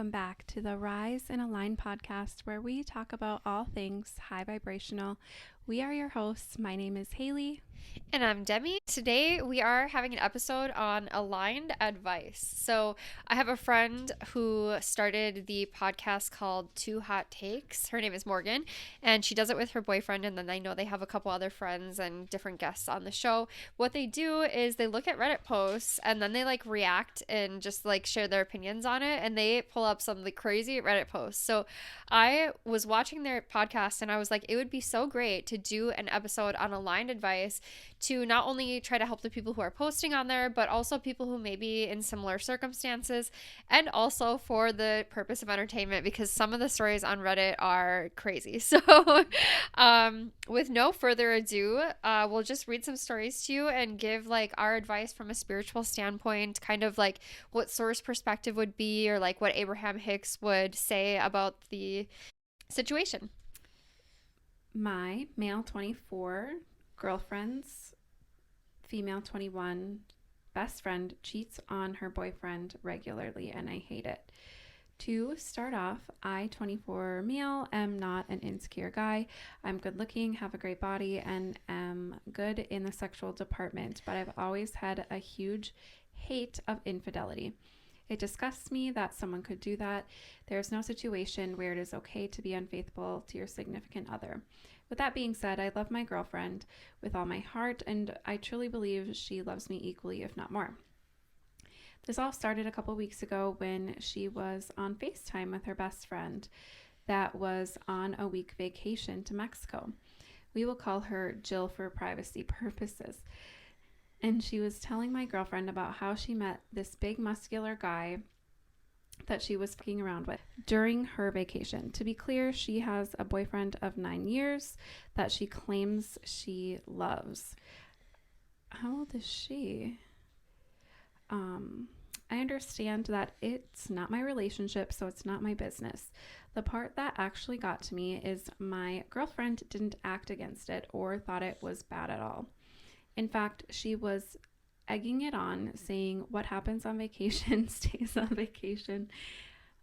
welcome back to the Rise and Align podcast, where we talk about all things high vibrational. We are your hosts. My name is Halie. And I'm Demi. Today we are having an episode on aligned advice. So I have a friend who started the podcast called Two Hot Takes. Her name is Morgan, and she does it with her boyfriend. And then I know they have a couple other friends and different guests on the show. What they do is they look at Reddit posts and then they react and just share their opinions on it. And they pull up some crazy Reddit posts. So I was watching their podcast and I was like, it would be so great to do an episode on aligned advice to not only try to help the people who are posting on there, but also people who may be in similar circumstances, and also for the purpose of entertainment, because some of the stories on Reddit are crazy. So with no further ado, we'll just read some stories to you and give our advice from a spiritual standpoint, kind of what source perspective would be, or what Abraham Hicks would say about the situation. My male 24 girlfriend's female 21 best friend cheats on her boyfriend regularly, and I hate it. To start off, I, 24 male, am not an insecure guy. I'm good looking, have a great body, and am good in the sexual department, but I've always had a huge hate of infidelity. It disgusts me that someone could do that. There's no situation where it is okay to be unfaithful to your significant other. With that being said, I love my girlfriend with all my heart, and I truly believe she loves me equally, if not more. This all started a couple weeks ago when she was on FaceTime with her best friend that was on a week vacation to Mexico. We will call her Jill for privacy purposes. And she was telling my girlfriend about how she met this big muscular guy that she was fucking around with during her vacation. To be clear, she has a boyfriend of 9 years that she claims she loves. How old is she? I understand that it's not my relationship, so it's not my business. The part that actually got to me is my girlfriend didn't act against it or thought it was bad at all. In fact, she was egging it on, saying what happens on vacation stays on vacation.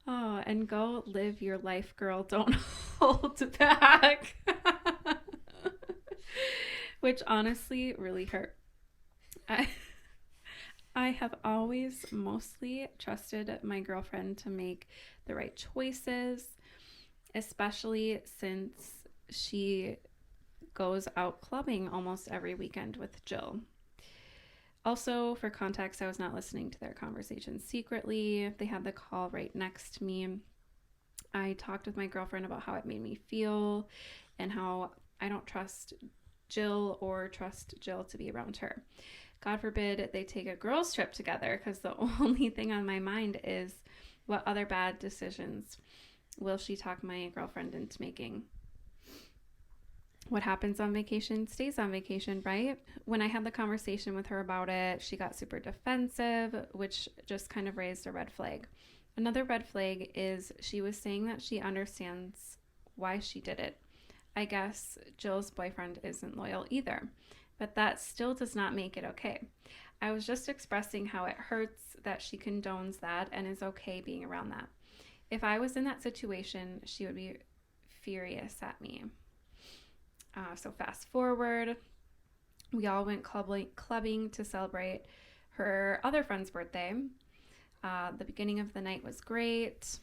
Oh, and go live your life, girl. Don't hold back. Which honestly really hurt. I have always mostly trusted my girlfriend to make the right choices, especially since she goes out clubbing almost every weekend with Jill. Also, for context, I was not listening to their conversation secretly. They had the call right next to me. I talked with my girlfriend about how it made me feel and how I don't trust Jill or trust Jill to be around her. God forbid they take a girls' trip together, because the only thing on my mind is what other bad decisions will she talk my girlfriend into making. What happens on vacation stays on vacation, right? When I had the conversation with her about it, she got super defensive, which just kind of raised a red flag. Another red flag is she was saying that she understands why she did it. I guess Jill's boyfriend isn't loyal either, but that still does not make it okay. I was just expressing how it hurts that she condones that and is okay being around that. If I was in that situation, she would be furious at me. So fast forward, we all went clubbing to celebrate her other friend's birthday. The beginning of the night was great.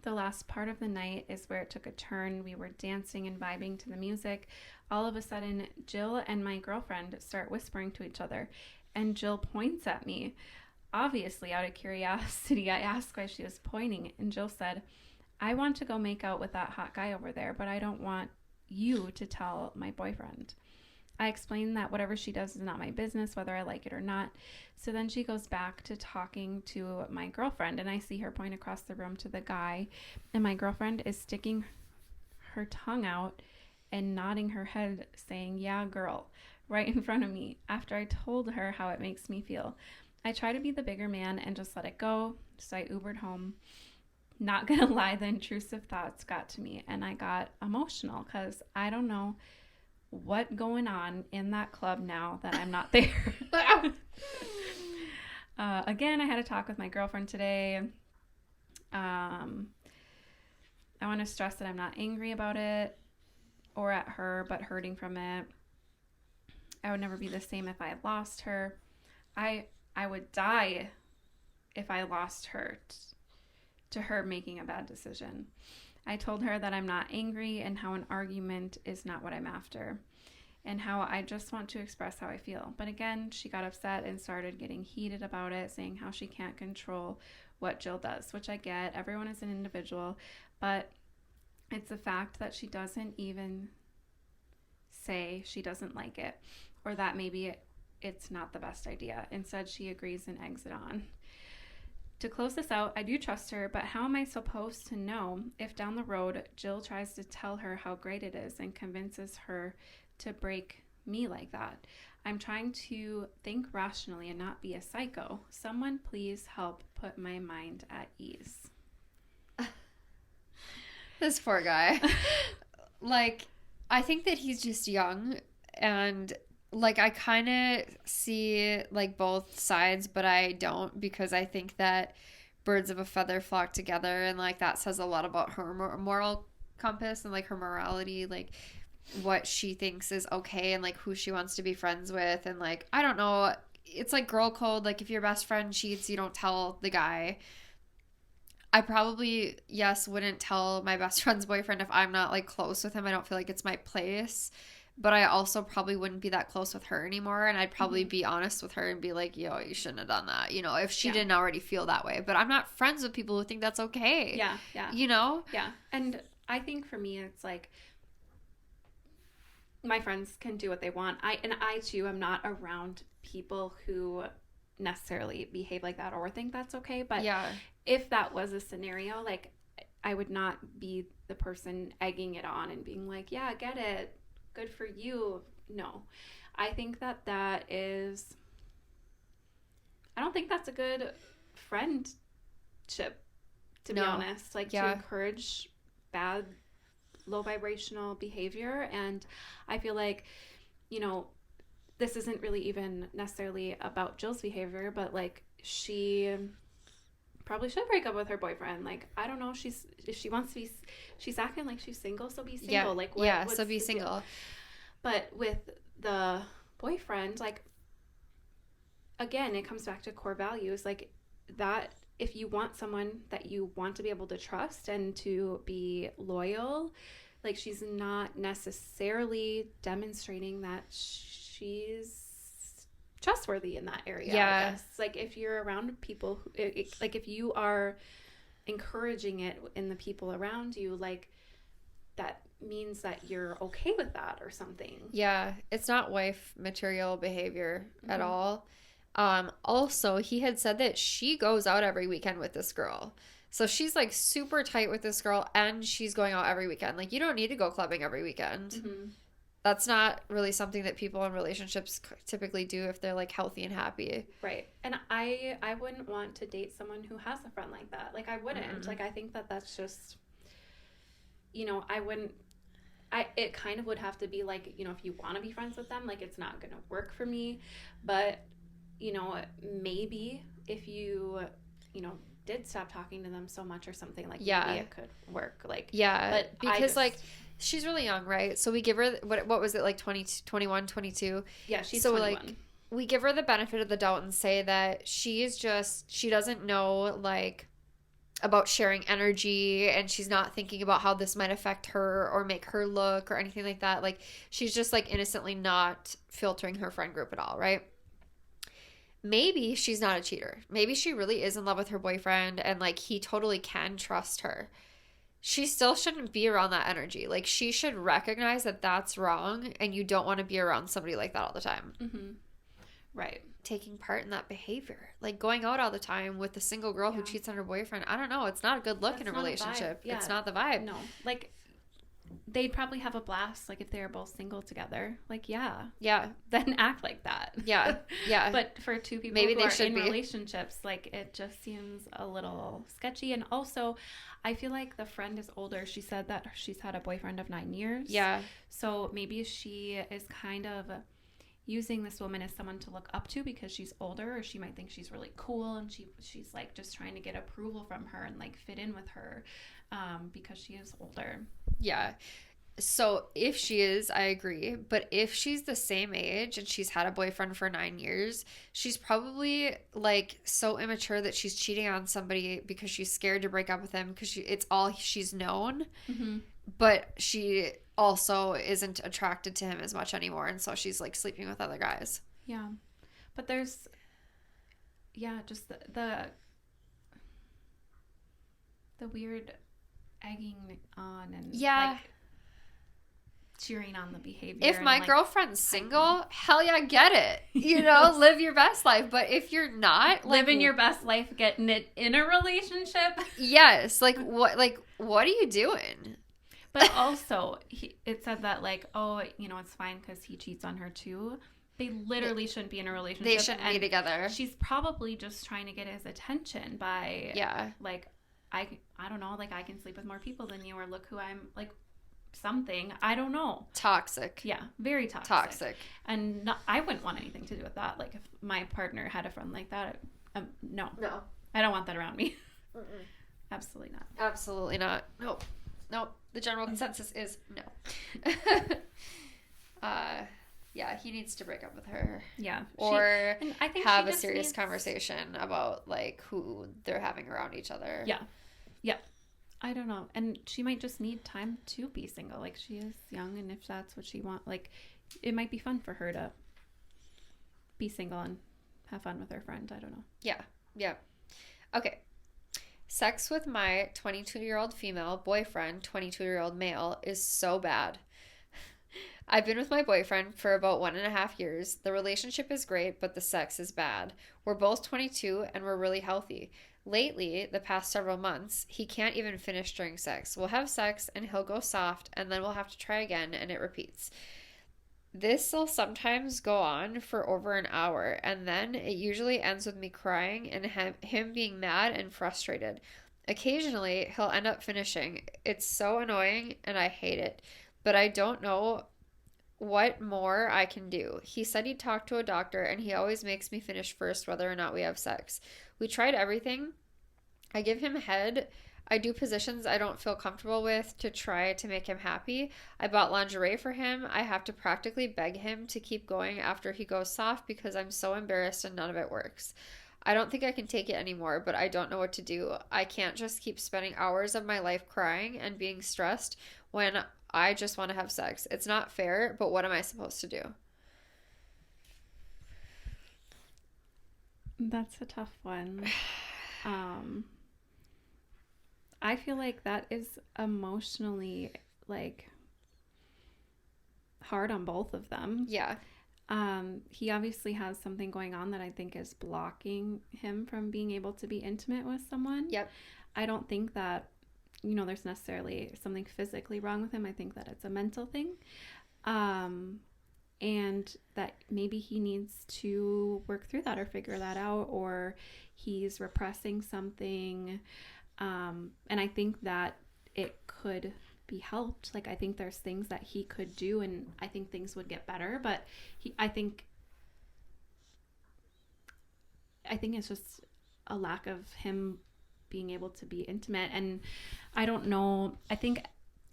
The last part of the night is where it took a turn. We were dancing and vibing to the music. All of a sudden, Jill and my girlfriend start whispering to each other, and Jill points at me. Obviously, out of curiosity, I asked why she was pointing, and Jill said, I want to go make out with that hot guy over there, but I don't want you to tell my boyfriend. I explained that whatever she does is not my business, whether I like it or not. So then she goes back to talking to my girlfriend, and I see her point across the room to the guy, and my girlfriend is sticking her tongue out and nodding her head saying, yeah, girl, right in front of me, after I told her how it makes me feel. I try to be the bigger man and just let it go, so I Ubered home. Not gonna lie, the intrusive thoughts got to me, and I got emotional because I don't know what going on in that club now that I'm not there. Again, I had a talk with my girlfriend today. I want to stress that I'm not angry about it or at her, but hurting from it. I would never be the same if I lost her. I would die if I lost her to her making a bad decision. I told her that I'm not angry and how an argument is not what I'm after and how I just want to express how I feel. But again, she got upset and started getting heated about it, saying how she can't control what Jill does, which I get. Everyone is an individual, but it's the fact that she doesn't even say she doesn't like it or that maybe it's not the best idea. Instead, she agrees and eggs it on. To close this out, I do trust her, but how am I supposed to know if down the road Jill tries to tell her how great it is and convinces her to break me like that? I'm trying to think rationally and not be a psycho. Someone please help put my mind at ease. This poor guy. Like, I think that he's just young, and like I kind of see like both sides, but I don't, because I think that birds of a feather flock together, and like that says a lot about her moral compass and like her morality, like what she thinks is okay and like who she wants to be friends with. And like, I don't know, it's like girl code. Like if your best friend cheats, you don't tell the guy. I probably, yes, wouldn't tell my best friend's boyfriend if I'm not like close with him. I don't feel like it's my place. But I also probably wouldn't be that close with her anymore. And I'd probably be honest with her and be like, yo, you shouldn't have done that. You know, if she didn't already feel that way. But I'm not friends with people who think that's okay. Yeah, yeah. You know? Yeah. And I think for me, it's like my friends can do what they want. I too am not around people who necessarily behave like that or think that's okay. But if that was a scenario, like I would not be the person egging it on and being like, yeah, get it. Good for you. No. I think that is, I don't think that's a good friendship, to be honest. Like to encourage bad, low vibrational behavior. And I feel like, you know, this isn't really even necessarily about Jill's behavior, but like she probably should break up with her boyfriend. Like, I don't know, if she wants to be, she's acting like she's single, so be single. Yeah. Like, so be single. Deal? But with the boyfriend, like, again, it comes back to core values. Like, that if you want someone that you want to be able to trust and to be loyal, like, she's not necessarily demonstrating that she's trustworthy in that area. I guess. Like, if you're around people who, like, if you are encouraging it in the people around you, like, that means that you're okay with that or something. Yeah, it's not wife material behavior at all. Also, he had said that she goes out every weekend with this girl. So she's like super tight with this girl, and she's going out every weekend. Like, you don't need to go clubbing every weekend. That's not really something that people in relationships typically do if they're like healthy and happy. Right. And I wouldn't want to date someone who has a friend like that. Like, I wouldn't. Like, I think that that's just, you know, it kind of would have to be like, you know, if you want to be friends with them, like, it's not going to work for me. But, you know, maybe if you know, did stop talking to them so much or something, like, maybe it could work. Like, but because like she's really young, right? So we give her what was it, like 20, 21, 22? Yeah, she's so 21. Like, we give her the benefit of the doubt and say that she doesn't know like about sharing energy, and she's not thinking about how this might affect her or make her look or anything like that. Like, she's just like innocently not filtering her friend group at all, right? Maybe she's not a cheater. Maybe she really is in love with her boyfriend and like he totally can trust her. She still shouldn't be around that energy. Like, she should recognize that that's wrong, and you don't want to be around somebody like that all the time. Right. Taking part in that behavior, like going out all the time with a single girl who cheats on her boyfriend. I don't know. It's not a good look in a relationship. It's not the vibe. No. Like, they'd probably have a blast, like, if they were both single together. Like, then act like that. But for two people maybe who they are should in be relationships, like, it just seems a little sketchy. And also, I feel like the friend is older. She said that she's had a boyfriend of 9 years. Yeah. So maybe she is kind of, using this woman as someone to look up to because she's older, or she might think she's really cool and she's like just trying to get approval from her and like fit in with her because she is older. Yeah. So if she is, I agree. But if she's the same age and she's had a boyfriend for 9 years, she's probably like so immature that she's cheating on somebody because she's scared to break up with him because it's all she's known. Mm-hmm. But she also isn't attracted to him as much anymore. And so she's like sleeping with other guys. Yeah. But there's, just the weird egging on and like cheering on the behavior. If my like, girlfriend's single, hell yeah, get it. You know, live your best life. But if you're not, like, living your best life, getting it in a relationship. Yes. Like what are you doing? But also, it said that like, oh, it's fine because he cheats on her too. They literally shouldn't be in a relationship. They shouldn't be together. She's probably just trying to get his attention by like, I don't know, like I can sleep with more people than you, or look who I'm like. Something, I don't know. Toxic. Yeah, very toxic. And I wouldn't want anything to do with that. Like if my partner had a friend like that, no, I don't want that around me. Absolutely not. Absolutely not. Nope. The general consensus is no. Yeah, he needs to break up with her. Yeah, or I think have a serious conversation about like who they're having around each other. Yeah. I don't know. And she might just need time to be single. Like, she is young, and if that's what she wants, like, it might be fun for her to be single and have fun with her friend. I don't know. Yeah. Okay. Sex with my 22-year-old female boyfriend, 22-year-old male, is so bad. I've been with my boyfriend for about 1.5 years. The relationship is great, but the sex is bad. We're both 22, and we're really healthy. Lately, the past several months, he can't even finish during sex. We'll have sex and he'll go soft and then we'll have to try again and it repeats. This will sometimes go on for over an hour and then it usually ends with me crying and him being mad and frustrated. Occasionally, he'll end up finishing. It's so annoying and I hate it, but I don't know what more I can do. He said he'd talk to a doctor and he always makes me finish first whether or not we have sex. We tried everything. I give him head. I do positions I don't feel comfortable with to try to make him happy. I bought lingerie for him. I have to practically beg him to keep going after he goes soft because I'm so embarrassed and none of it works. I don't think I can take it anymore, but I don't know what to do. I can't just keep spending hours of my life crying and being stressed when I just want to have sex. It's not fair, but what am I supposed to do? That's a tough one. I feel like that is emotionally like hard on both of them. Yeah. He obviously has something going on that I think is blocking him from being able to be intimate with someone. Yep. I don't think that, there's necessarily something physically wrong with him. I think that it's a mental thing. And that maybe he needs to work through that or figure that out, or he's repressing something. And I think that it could be helped. Like, I think there's things that he could do, and I think things would get better. But I think it's just a lack of him being able to be intimate. And I don't know. I think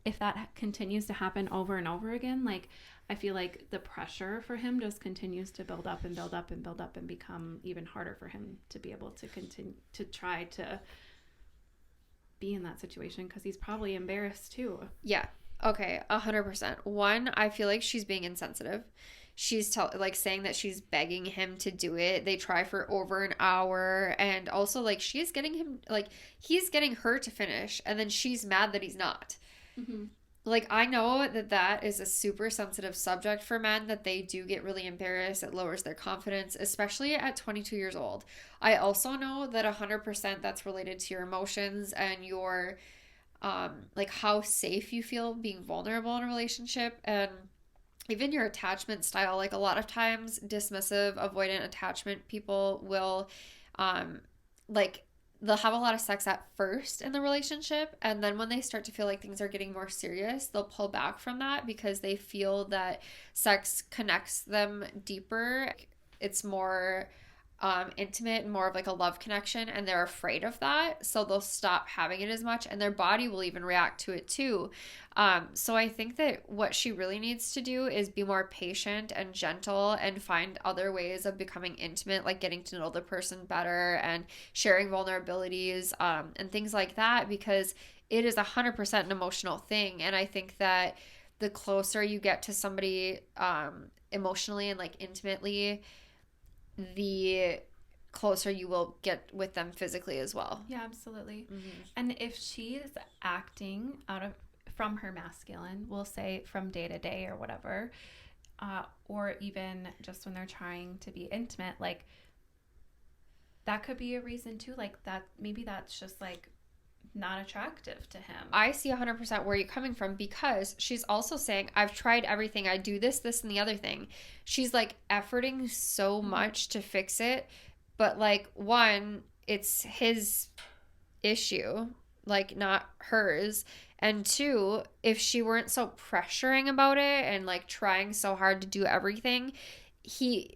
if that continues to happen over and over again, like, I feel like the pressure for him just continues to build up and build up and build up and become even harder for him to be able to continue to try to be in that situation, because he's probably embarrassed too. Yeah. Okay. 100%. One, I feel like she's being insensitive. She's saying that she's begging him to do it. They try for over an hour, and also like she's getting him, like he's getting her to finish, and then she's mad that he's not. Mm-hmm. Like, I know that is a super sensitive subject for men, that they do get really embarrassed. It lowers their confidence, especially at 22 years old. I also know that 100% that's related to your emotions and your, like, how safe you feel being vulnerable in a relationship, and even your attachment style. Like, a lot of times dismissive, avoidant attachment people will, like, they'll have a lot of sex at first in the relationship, and then when they start to feel like things are getting more serious, they'll pull back from that because they feel that sex connects them deeper. It's more intimate and more of like a love connection, and they're afraid of that, so they'll stop having it as much, and their body will even react to it too. So I think that what she really needs to do is be more patient and gentle and find other ways of becoming intimate, like getting to know the person better and sharing vulnerabilities, and things like that, because it is 100% an emotional thing. And I think that the closer you get to somebody emotionally and like intimately, the closer you will get with them physically as well. Yeah, absolutely. And if she is acting out of from her masculine, we'll say from day to day or whatever, or even just when they're trying to be intimate, like that could be a reason too. Like that, maybe that's just like not attractive to him. I see 100% where you're coming from, because she's also saying, I've tried everything. I do this, and the other thing. She's like efforting so much to fix it. But like, one, it's his issue, like not hers. And two, if she weren't so pressuring about it and like trying so hard to do everything, she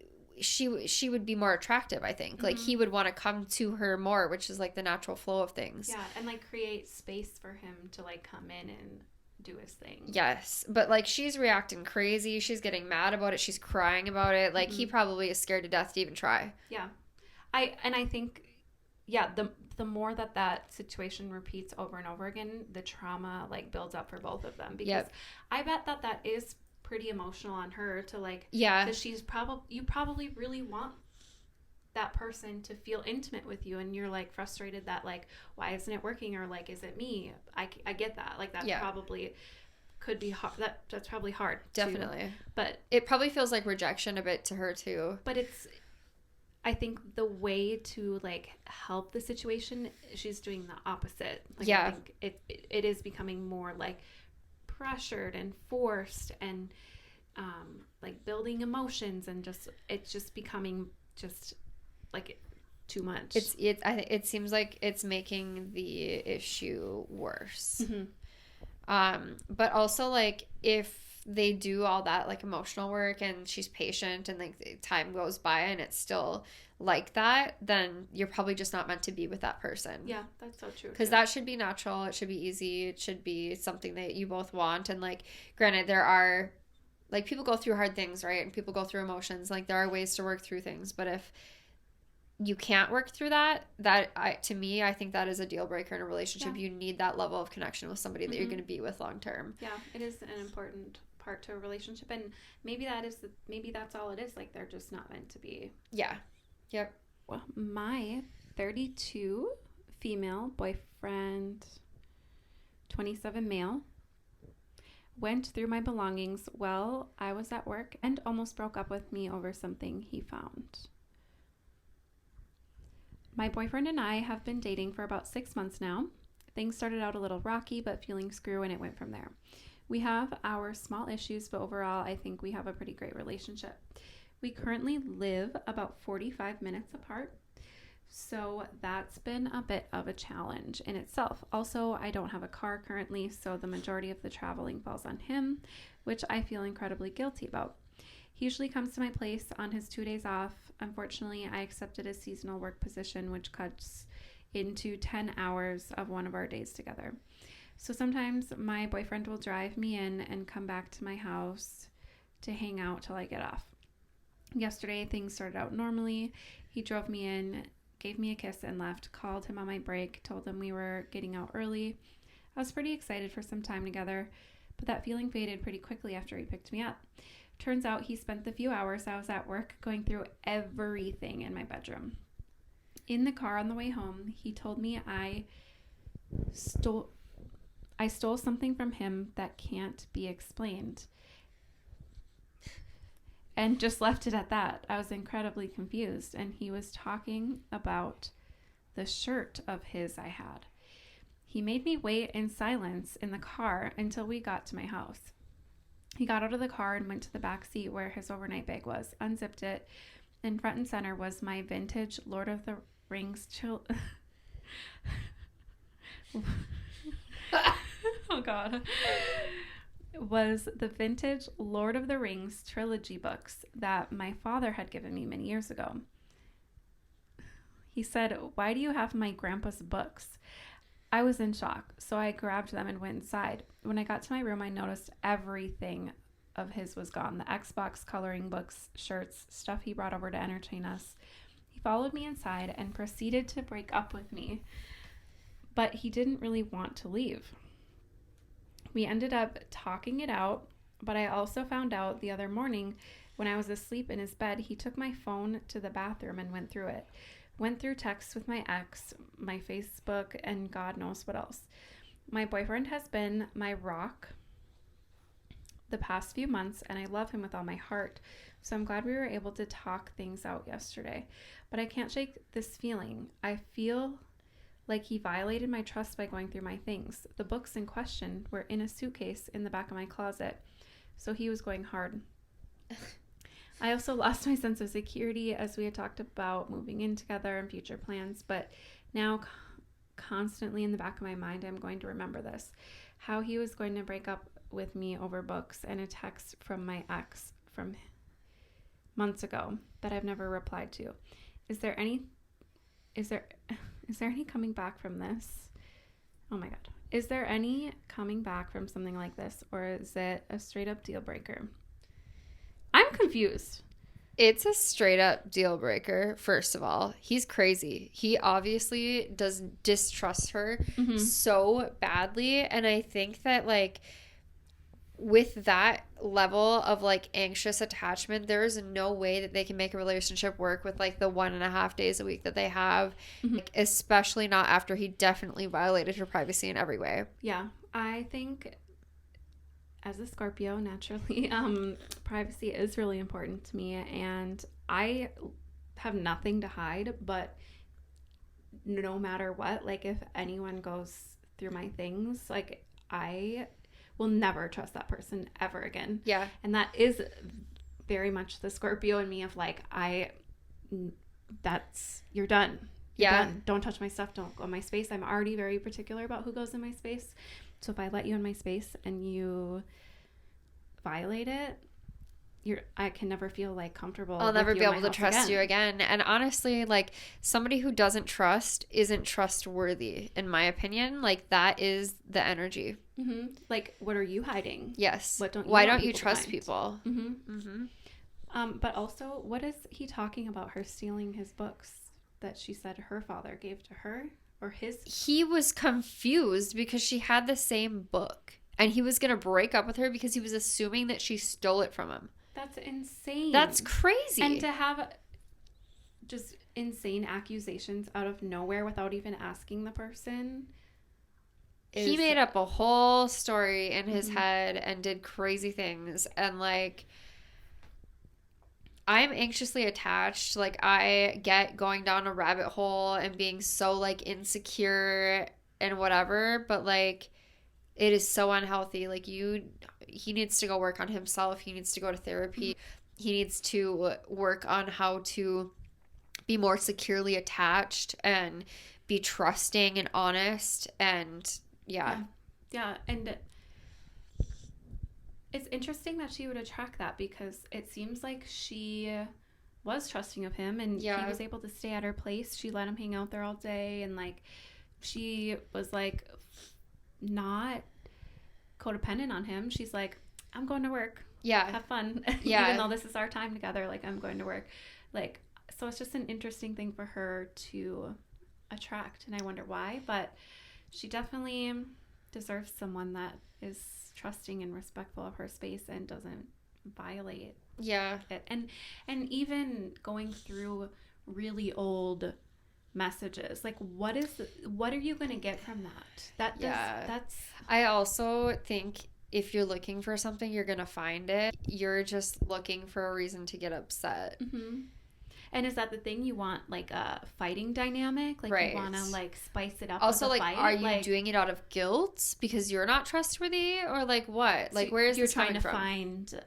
would be more attractive, I think. Like he would want to come to her more, which is like the natural flow of things. Yeah, and like create space for him to like come in and do his thing. Yes, but like she's reacting crazy. She's getting mad about it. She's crying about it. Like he probably is scared to death to even try. Yeah. I think, yeah, the more that situation repeats over and over again, the trauma like builds up for both of them, because I bet that is pretty emotional on her to like, because she's you probably really want that person to feel intimate with you, and you're like frustrated that like, why isn't it working, or like, is it me? I get that, like that probably could be hard. That's probably hard, definitely too. But it probably feels like rejection a bit to her too. But I think the way to like help the situation, she's doing the opposite. Like, I think it is becoming more like pressured and forced, and like building emotions, and just it's just becoming just like too much. It seems like it's making the issue worse. But also like if they do all that like emotional work and she's patient and like time goes by and it's still like that, then you're probably just not meant to be with that person. Yeah, that's so true. Because that should be natural. It should be easy. It should be something that you both want. And like, granted, there are like people go through hard things, right? And people go through emotions. Like there are ways to work through things. But if you can't work through that, to me, I think that is a deal breaker in a relationship. You need that level of connection with somebody that you're going to be with long term. Yeah, it is an important part to a relationship, and maybe that's all it is. Like they're just not meant to be. Yeah. Yep. Well, my 32 female boyfriend, 27 male, went through my belongings while I was at work and almost broke up with me over something he found. My boyfriend and I have been dating for about 6 months now. Things started out a little rocky, but feeling screw, and it went from there. We have our small issues, but overall, I think we have a pretty great relationship. We currently live about 45 minutes apart, so that's been a bit of a challenge in itself. Also, I don't have a car currently, so the majority of the traveling falls on him, which I feel incredibly guilty about. He usually comes to my place on his 2 days off. Unfortunately, I accepted a seasonal work position, which cuts into 10 hours of one of our days together. So sometimes my boyfriend will drive me in and come back to my house to hang out till I get off. Yesterday, things started out normally. He drove me in, gave me a kiss, and left. Called him on my break, told him we were getting out early. I was pretty excited for some time together, but that feeling faded pretty quickly after he picked me up. Turns out he spent the few hours I was at work going through everything in my bedroom. In the car on the way home, he told me I stole something from him that can't be explained, and just left it at that. I was incredibly confused, and he was talking about the shirt of his I had. He made me wait in silence in the car until we got to my house. He got out of the car and went to the back seat where his overnight bag was, unzipped it, and front and center was my vintage Lord of the Rings Oh God. Was the vintage Lord of the Rings trilogy books that my father had given me many years ago. He said, "Why do you have my grandpa's books?" I was in shock, so I grabbed them and went inside. When I got to my room, I noticed everything of his was gone. The Xbox, coloring books, shirts, stuff he brought over to entertain us. He followed me inside and proceeded to break up with me, but he didn't really want to leave. We ended up talking it out, but I also found out the other morning when I was asleep in his bed, he took my phone to the bathroom and went through it. Went through texts with my ex, my Facebook, and God knows what else. My boyfriend has been my rock the past few months, and I love him with all my heart. So I'm glad we were able to talk things out yesterday. But I can't shake this feeling. I feel like he violated my trust by going through my things. The books in question were in a suitcase in the back of my closet, so he was going hard. I also lost my sense of security as we had talked about moving in together and future plans, but now constantly in the back of my mind, I'm going to remember this. How he was going to break up with me over books and a text from my ex from months ago that I've never replied to. Is there any coming back from this? Oh my God. Is there any coming back from something like this, or is it a straight up deal breaker? I'm confused. It's a straight up deal breaker, first of all. He's crazy. He obviously does distrust her so badly. And I think that, like, with that level of, like, anxious attachment, there is no way that they can make a relationship work with, like, the 1.5 days a week that they have. Like, especially not after he definitely violated her privacy in every way. Yeah. I think, as a Scorpio, naturally, privacy is really important to me, and I have nothing to hide, but no matter what, like, if anyone goes through my things, like, I will never trust that person ever again. Yeah. And that is very much the Scorpio in me of, like, you're done. You're done. Don't touch my stuff. Don't go in my space. I'm already very particular about who goes in my space. So if I let you in my space and you violate it, I can never feel, like, comfortable. I'll never be able to trust you again. And honestly, like, somebody who doesn't trust isn't trustworthy, in my opinion. Like, that is the energy. Mm-hmm. Like, what are you hiding? Yes. Why don't you trust people? Mm-hmm. Mm-hmm. But also, what is he talking about her stealing his books that she said her father gave to her? Or his? He was confused because she had the same book, and he was going to break up with her because he was assuming that she stole it from him. That's insane. That's crazy. And to have just insane accusations out of nowhere without even asking the person. He made up a whole story in his head and did crazy things. And, like, I'm anxiously attached. Like, I get going down a rabbit hole and being so, like, insecure and whatever. But, like, it is so unhealthy. Like, he needs to go work on himself. He needs to go to therapy. He needs to work on how to be more securely attached and be trusting and honest. And yeah. And it's interesting that she would attract that, because it seems like she was trusting of him, and he was able to stay at her place. She let him hang out there all day, and, like, she was, like, not codependent on him. She's like, I'm going to work. Yeah. Have fun. Yeah. Even though this is our time together, like, I'm going to work. Like, so it's just an interesting thing for her to attract, and I wonder why, but she definitely deserves someone that is trusting and respectful of her space and doesn't violate it. And even going through really old messages, like, what are you going to get from that? That's I also think if you're looking for something, you're going to find it. You're just looking for a reason to get upset. Mm-hmm. And is that the thing? You want, like, a fighting dynamic? Like, right. You want to, like, spice it up also, with a like, fight? are you doing it out of guilt because you're not trustworthy, or, like, what? Like, where is you're this coming trying to from? find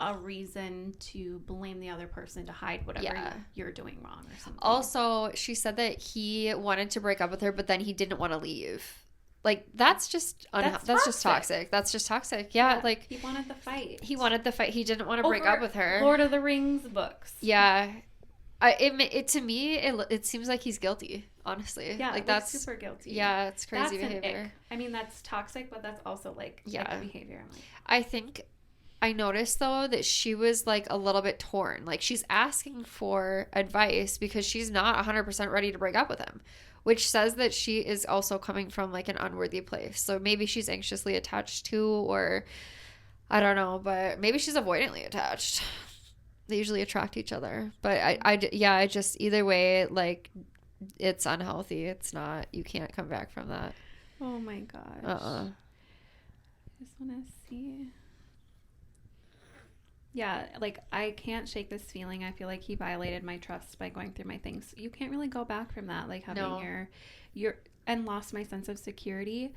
a reason to blame the other person to hide whatever you're doing wrong or something. Also, she said that he wanted to break up with her, but then he didn't want to leave. Like, that's just just toxic. That's just toxic. Yeah, like he wanted the fight. He wanted the fight. He didn't want to break up with her. Lord of the Rings books. Yeah. To me, it seems like he's guilty, honestly. Yeah, like that's super guilty. Yeah, it's crazy behavior. I mean, that's toxic, but that's also like behavior. I'm like, I think I noticed though that she was like a little bit torn. Like she's asking for advice because she's not 100% ready to break up with him, which says that she is also coming from like an unworthy place. So maybe she's anxiously attached to, or I don't know, but maybe she's avoidantly attached. They usually attract each other. But I just, either way, like, it's unhealthy. It's not, you can't come back from that. Oh my gosh. I just want to see. Yeah, like, I can't shake this feeling. I feel like he violated my trust by going through my things. You can't really go back from that. Like, having your and lost my sense of security.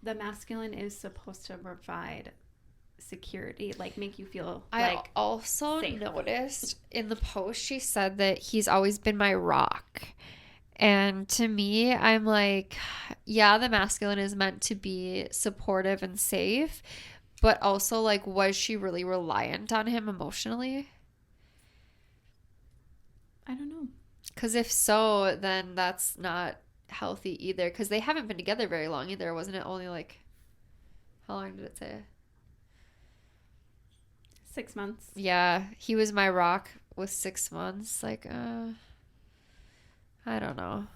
The masculine is supposed to provide security, like make you feel I also safe. Noticed in the post she said that he's always been my rock, and to me I'm like, yeah, the masculine is meant to be supportive and safe, but also like, was she really reliant on him emotionally? I don't know, because if so, then that's not healthy either, because they haven't been together very long either. Wasn't it only like, how long did it say? 6 months. Yeah, he was my rock with 6 months. Like, I don't know.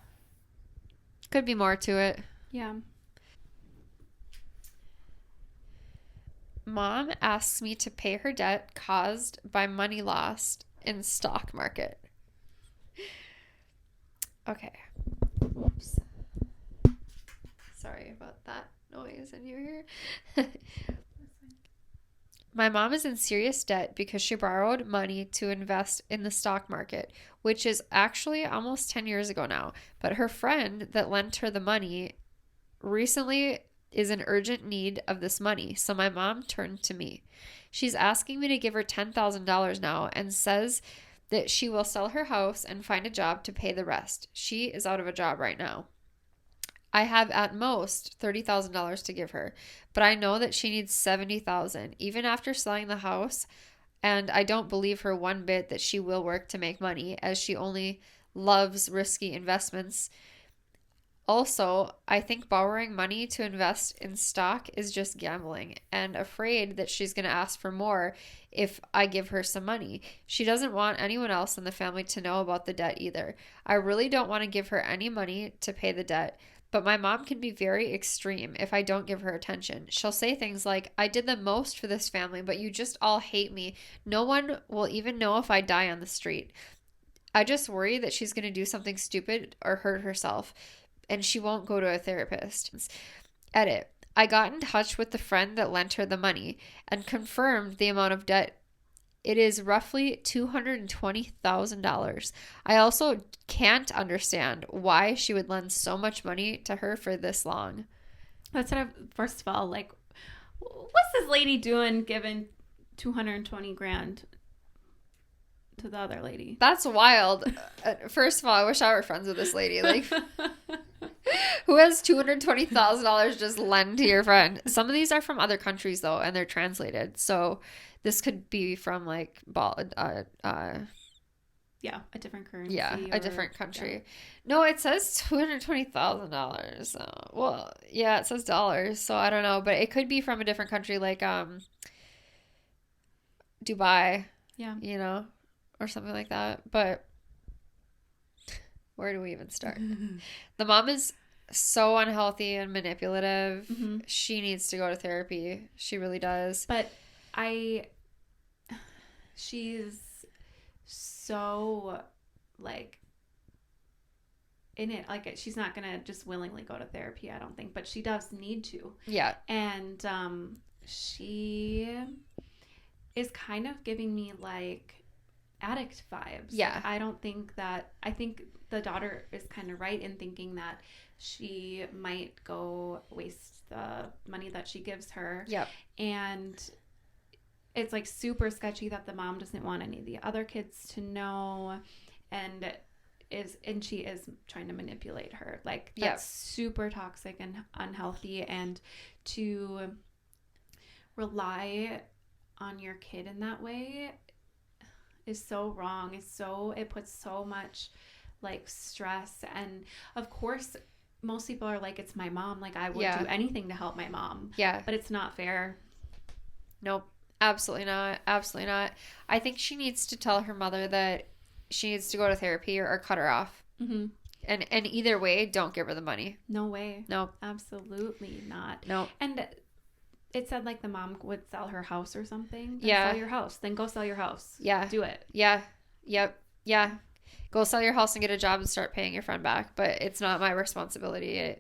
Could be more to it. Yeah. Mom asks me to pay her debt caused by money lost in stock market. Okay. Whoops. Sorry about that noise in your ear. My mom is in serious debt because she borrowed money to invest in the stock market, which is actually almost 10 years ago now. But her friend that lent her the money recently is in urgent need of this money, so my mom turned to me. She's asking me to give her $10,000 now and says that she will sell her house and find a job to pay the rest. She is out of a job right now. I have at most $30,000 to give her, but I know that she needs $70,000 even after selling the house, and I don't believe her one bit that she will work to make money, as she only loves risky investments. Also, I think borrowing money to invest in stock is just gambling, and afraid that she's going to ask for more if I give her some money. She doesn't want anyone else in the family to know about the debt either. I really don't want to give her any money to pay the debt. But my mom can be very extreme if I don't give her attention. She'll say things like, I did the most for this family, but you just all hate me. No one will even know if I die on the street. I just worry that she's going to do something stupid or hurt herself, and she won't go to a therapist. Edit. I got in touch with the friend that lent her the money and confirmed the amount of debt. It is roughly $220,000. I also can't understand why she would lend so much money to her for this long. That's what first of all, like, what's this lady doing giving $220,000 to the other lady? That's wild. First of all, I wish I were friends with this lady. Like, who has $220,000 just lend to your friend? Some of these are from other countries though, and they're translated. So this could be from like a different currency. Yeah, a different country. Yeah. No, it says $220,000. Well, yeah, it says dollars. So I don't know, but it could be from a different country, like Dubai. Yeah, you know, or something like that. But where do we even start? The mom is so unhealthy and manipulative. Mm-hmm. She needs to go to therapy. She really does. But she's so like in it, like she's not gonna just willingly go to therapy, I don't think, but she does need to. Yeah. And she is kind of giving me like addict vibes. Yeah. Like, I think the daughter is kind of right in thinking that she might go waste the money that she gives her. Yep. And it's like super sketchy that the mom doesn't want any of the other kids to know, and she is trying to manipulate her. Like, that's super toxic and unhealthy, and to rely on your kid in that way is so wrong. It puts so much like stress, and of course most people are like, it's my mom, like I would do anything to help my mom. Yeah. But it's not fair. Nope. Absolutely not. Absolutely not. I think she needs to tell her mother that she needs to go to therapy or cut her off. Mm-hmm. And either way, don't give her the money. No way. No. Absolutely not. No. And it said like the mom would sell her house or something. Yeah. Sell your house. Then go sell your house. Yeah. Do it. Yeah. Yep. Yeah. Go sell your house and get a job and start paying your friend back. But it's not my responsibility.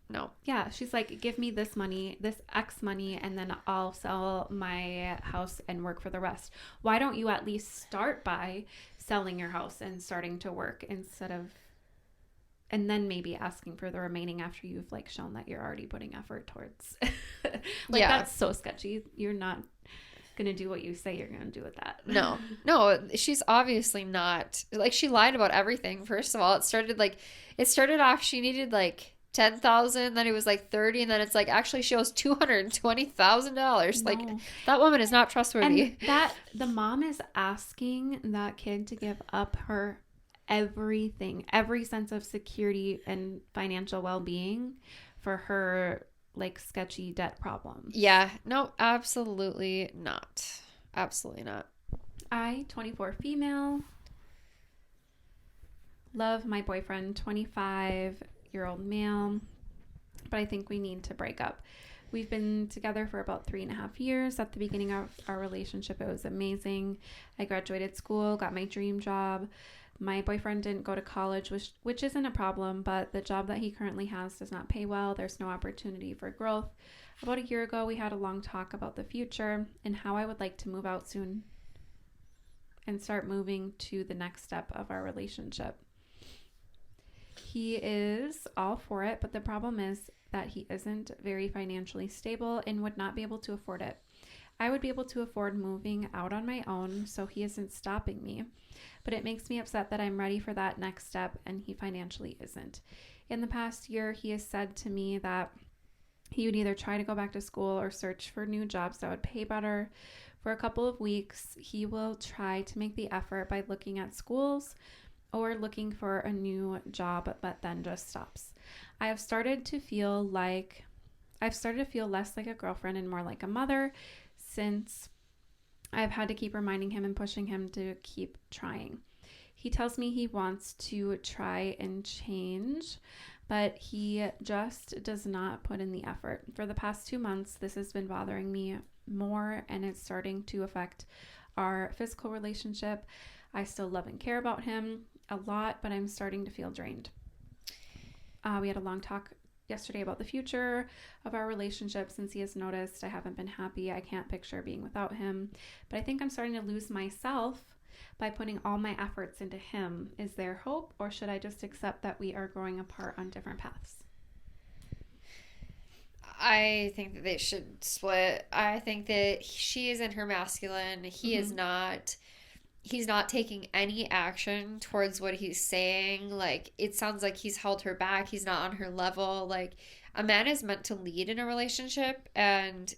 No. Yeah. She's like, give me this money, this X money, and then I'll sell my house and work for the rest. Why don't you at least start by selling your house and starting to work instead of, and then maybe asking for the remaining after you've like shown that you're already putting effort towards. That's so sketchy. You're not gonna do what you say you're gonna do with that. No, she's obviously not. Like, she lied about everything. First of all, it started off she needed like 10,000, then it was like 30, and then it's like actually she owes $220,000. Like, that woman is not trustworthy. And that the mom is asking that kid to give up her everything, every sense of security and financial well-being for her like sketchy debt problems. Yeah, no, absolutely not. Absolutely not. I, 24 female, love my boyfriend, 25-year-old male, but I think we need to break up. We've been together for about 3.5 years. At the beginning of our relationship, it was amazing. I graduated school, got my dream job. My boyfriend didn't go to college, which isn't a problem, but the job that he currently has does not pay well. There's no opportunity for growth. About a year ago, we had a long talk about the future and how I would like to move out soon and start moving to the next step of our relationship. He is all for it, but the problem is that he isn't very financially stable and would not be able to afford it. I would be able to afford moving out on my own, so he isn't stopping me. But it makes me upset that I'm ready for that next step and he financially isn't. In the past year, he has said to me that he would either try to go back to school or search for new jobs that would pay better. For a couple of weeks, he will try to make the effort by looking at schools or looking for a new job, but then just stops. I've started to feel less like a girlfriend and more like a mother, since I've had to keep reminding him and pushing him to keep trying. He tells me he wants to try and change, but he just does not put in the effort. For the past 2 months, this has been bothering me more, and it's starting to affect our physical relationship. I still love and care about him a lot, but I'm starting to feel drained. We had a long talk yesterday about the future of our relationship. Since he has noticed I haven't been happy, I can't picture being without him, but I think I'm starting to lose myself by putting all my efforts into him. Is there hope, or should I just accept that we are growing apart on different paths? I think that they should split. I think that she is in her masculine. He is not. He's not taking any action towards what he's saying. Like, it sounds like he's held her back. He's not on her level. Like, a man is meant to lead in a relationship, and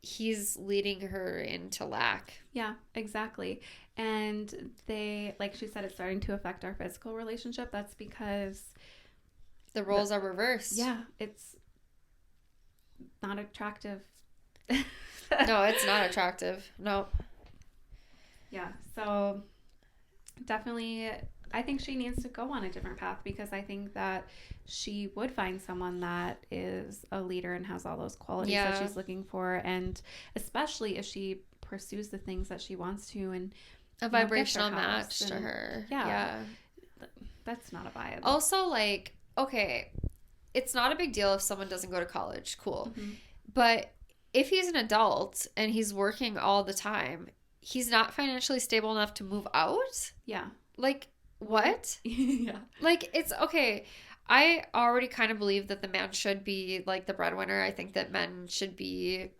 he's leading her into lack. Yeah, exactly. And they, like she said, it's starting to affect our physical relationship. That's because the roles are reversed. Yeah, it's not attractive. No, it's not attractive. No. Yeah, so definitely I think she needs to go on a different path, because I think that she would find someone that is a leader and has all those qualities that she's looking for, and especially if she pursues the things that she wants to, and a vibrational match to her. Yeah. That's not a vibe. Also, like, okay, it's not a big deal if someone doesn't go to college. Cool. Mm-hmm. But if he's an adult and he's working all the time, he's not financially stable enough to move out? Yeah. Like, what? Yeah. Like, it's okay. I already kind of believe that the man should be like the breadwinner. I think that men should be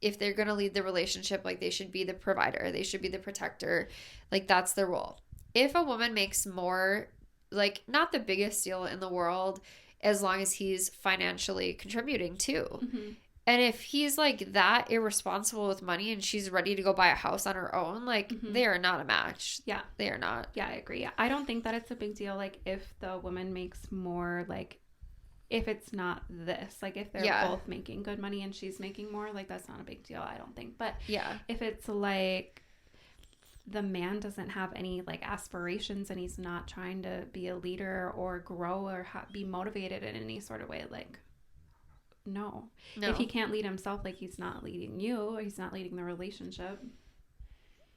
if they're going to lead the relationship, like they should be the provider, they should be the protector. Like that's their role. If a woman makes more, like not the biggest deal in the world, as long as he's financially contributing too. Mm-hmm. And if he's like that irresponsible with money and she's ready to go buy a house on her own, like they are not a match. Yeah. They are not. Yeah, I agree. I don't think that it's a big deal. Like if the woman makes more, like if it's not this, like if they're both making good money and she's making more, like that's not a big deal, I don't think. But if it's like the man doesn't have any like aspirations and he's not trying to be a leader or grow or be motivated in any sort of way, like no. If he can't lead himself, like he's not leading you, or he's not leading the relationship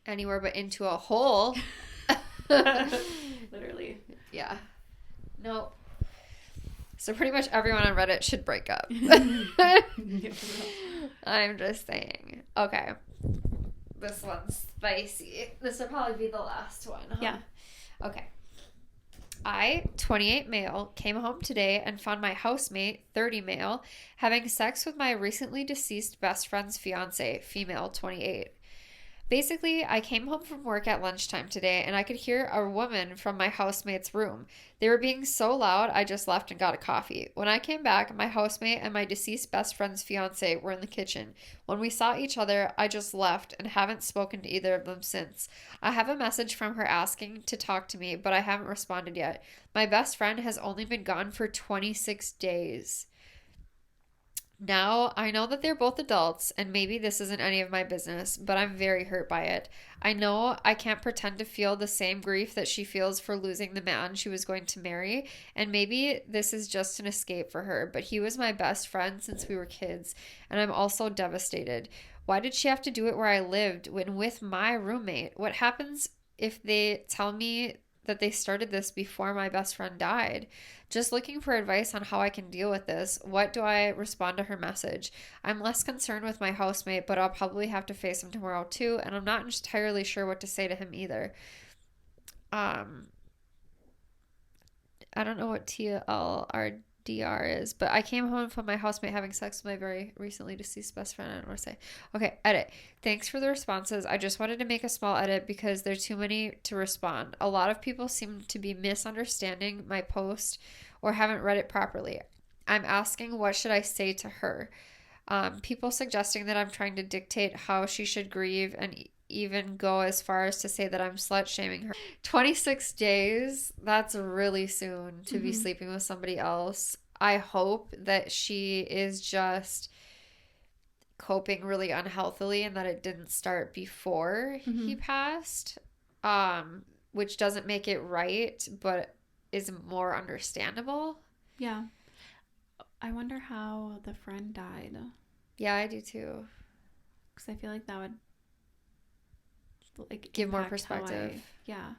anywhere but into a hole. Literally. Yeah. No. So pretty much everyone on Reddit should break up. I'm just saying. Okay. This one's spicy. This will probably be the last one. Huh? Yeah. Okay. I, 28 male, came home today and found my housemate, 30 male, having sex with my recently deceased best friend's fiance, female, 28. Basically, I came home from work at lunchtime today and I could hear a woman from my housemate's room. They were being so loud, I just left and got a coffee. When I came back, my housemate and my deceased best friend's fiance were in the kitchen. When we saw each other, I just left and haven't spoken to either of them since. I have a message from her asking to talk to me, but I haven't responded yet. My best friend has only been gone for 26 days. Now, I know that they're both adults, and maybe this isn't any of my business, but I'm very hurt by it. I know I can't pretend to feel the same grief that she feels for losing the man she was going to marry, and maybe this is just an escape for her, but he was my best friend since we were kids, and I'm also devastated. Why did she have to do it where I lived when with my roommate? What happens if they tell me that they started this before my best friend died? Just looking for advice on how I can deal with this. What do I respond to her message? I'm less concerned with my housemate, but I'll probably have to face him tomorrow too, and I'm not entirely sure what to say to him either. I don't know what TLRDR is, but I came home from my housemate having sex with my very recently deceased best friend. I don't know what to say. Okay, edit. Thanks for the responses. I just wanted to make a small edit because there's too many to respond. A lot of people seem to be misunderstanding my post or haven't read it properly. I'm asking what should I say to her? People suggesting that I'm trying to dictate how she should grieve and even go as far as to say that I'm slut shaming her. 26 days, that's really soon to be sleeping with somebody else. I hope that she is just coping really unhealthily and that it didn't start before he passed, which doesn't make it right, but is more understandable. Yeah. I wonder how the friend died. Yeah, I do too. Because I feel like that would like give more perspective. Yeah.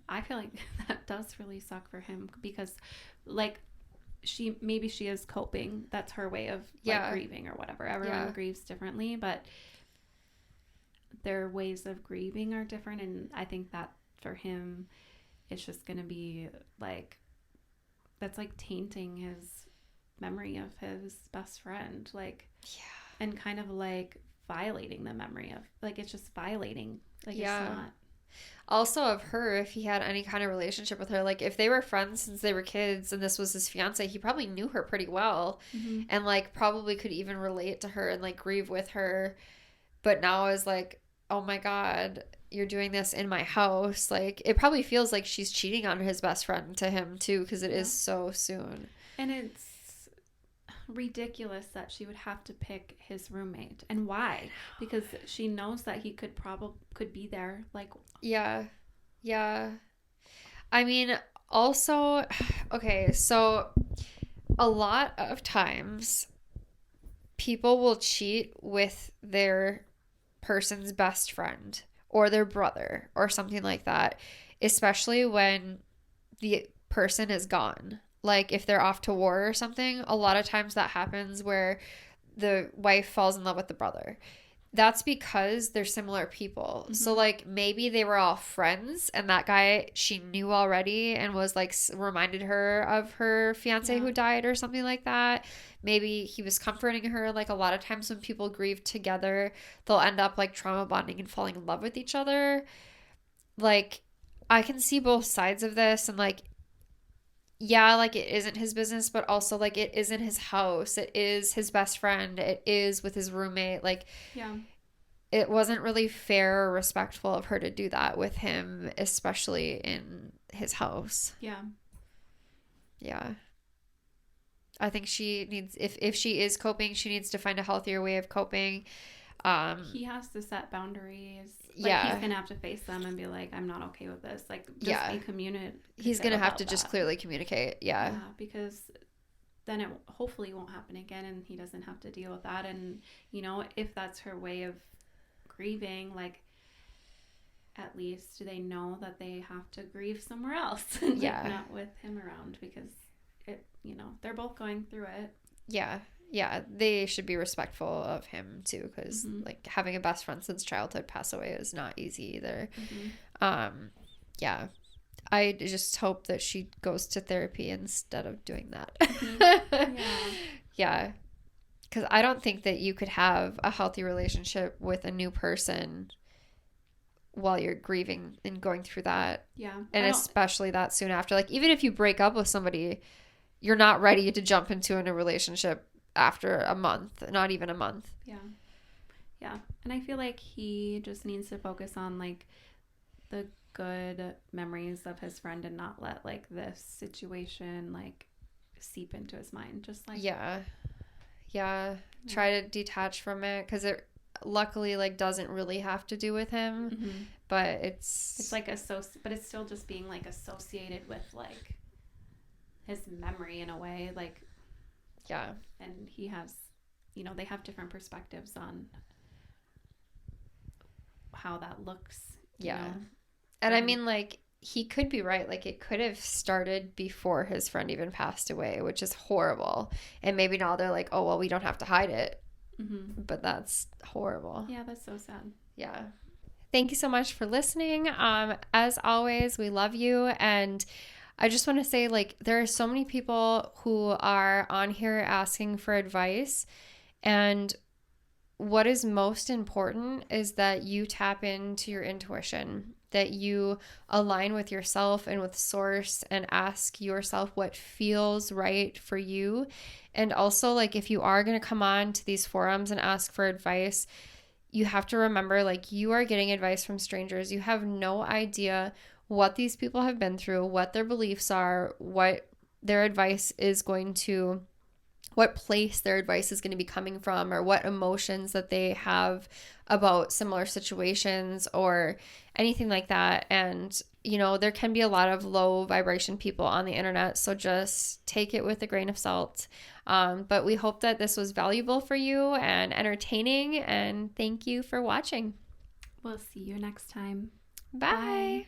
I feel like that does really suck for him because like she is coping. That's her way of like grieving or whatever. Everyone grieves differently, but their ways of grieving are different, and I think that for him it's just gonna be like that's like tainting his memory of his best friend, like and kind of like violating the memory of like it's just violating, like it's not. Also of her, if he had any kind of relationship with her, like if they were friends since they were kids and this was his fiance, he probably knew her pretty well and like probably could even relate to her and like grieve with her, but now is like, oh my god, you're doing this in my house. Like it probably feels like she's cheating on his best friend to him too, because it is so soon. And it's ridiculous that she would have to pick his roommate. And why? Because she knows that he could be there. Like yeah. I mean, also, okay, so a lot of times people will cheat with their person's best friend or their brother or something like that, especially when the person is gone. Like if they're off to war or something, a lot of times that happens where the wife falls in love with the brother. that's because they're similar people. Mm-hmm. So, like, maybe they were all friends, and that guy she knew already and was, like, reminded her of her fiance who died or something like that. Maybe he was comforting her. Like, a lot of times when people grieve together, they'll end up, like, trauma bonding and falling in love with each other. Like, I can see both sides of this, and, like, yeah, like, it isn't his business, but also, like, it isn't his house. It is his best friend. It is with his roommate. Like, Yeah. it wasn't really fair or respectful of her to do that with him, especially in his house. Yeah. Yeah. I think she needs, if she is coping, she needs to find a healthier way of coping. He has to set boundaries. Like, Yeah. he's gonna have to face them and be like, I'm not okay with this. Like, just be communicative. He's gonna have to just clearly communicate. Yeah. Because then it hopefully won't happen again, and he doesn't have to deal with that. And, you know, if that's her way of grieving, like, at least they know that they have to grieve somewhere else. And like, not with him around, because it, you know, they're both going through it. Yeah. Yeah, they should be respectful of him too, because like, having a best friend since childhood pass away is not easy either. Yeah, I just hope that she goes to therapy instead of doing that. Yeah, because I don't think that you could have a healthy relationship with a new person while you're grieving and going through that. Yeah, and especially that soon after. Like, even if you break up with somebody, you're not ready to jump into a relationship after a month, not even a month. Yeah. And I feel like he just needs to focus on, like, the good memories of his friend and not let, like, this situation, like, seep into his mind. Just, like, try to detach from it, because it luckily, like, doesn't really have to do with him. But it's like but it's still just being, like, associated with, like, his memory in a way, like. Yeah. And he has, you know, they have different perspectives on how that looks. You know? And I mean, like, he could be right. Like, it could have started before his friend even passed away, which is horrible. And maybe now they're like, oh, well, we don't have to hide it. But that's horrible. Yeah, that's so sad. Yeah. Thank you so much for listening. As always, we love you. And I just want to say, like, there are so many people who are on here asking for advice, and what is most important is that you tap into your intuition, that you align with yourself and with source and ask yourself what feels right for you. And also, like, if you are going to come on to these forums and ask for advice, you have to remember, like, you are getting advice from strangers. You have no idea what these people have been through, what their beliefs are, what their advice is going to, what place their advice is going to be coming from, or what emotions that they have about similar situations or anything like that. And, you know, there can be a lot of low vibration people on the internet, so just take it with a grain of salt. But we hope that this was valuable for you and entertaining, and thank you for watching. We'll see you next time. Bye.